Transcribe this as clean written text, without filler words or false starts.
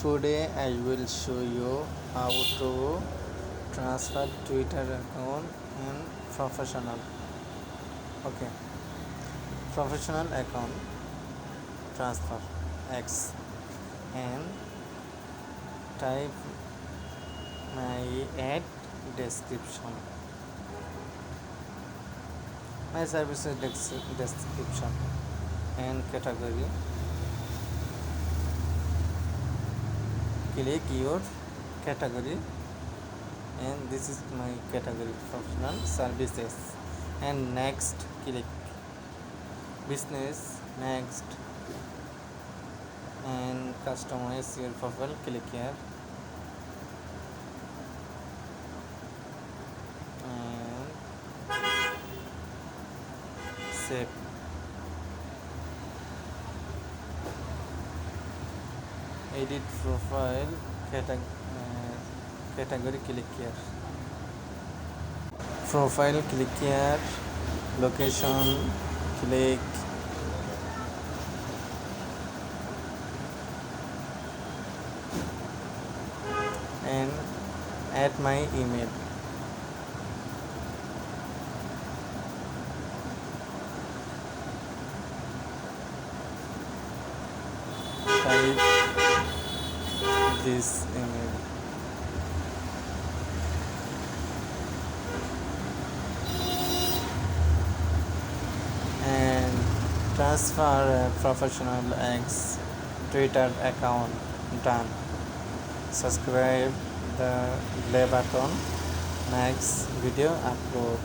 Today I will show you how to transfer Twitter account in professional. Okay, professional account transfer X and type my ad description. My service description and category. Click your category, and this is my category, professional services, and next click business, next, and customize your profile, click here and save. Edit profile category, click here, profile, click here, location, click, and add my email. Type this email. And transfer a professional X Twitter account done. Subscribe the play button. Next video upload.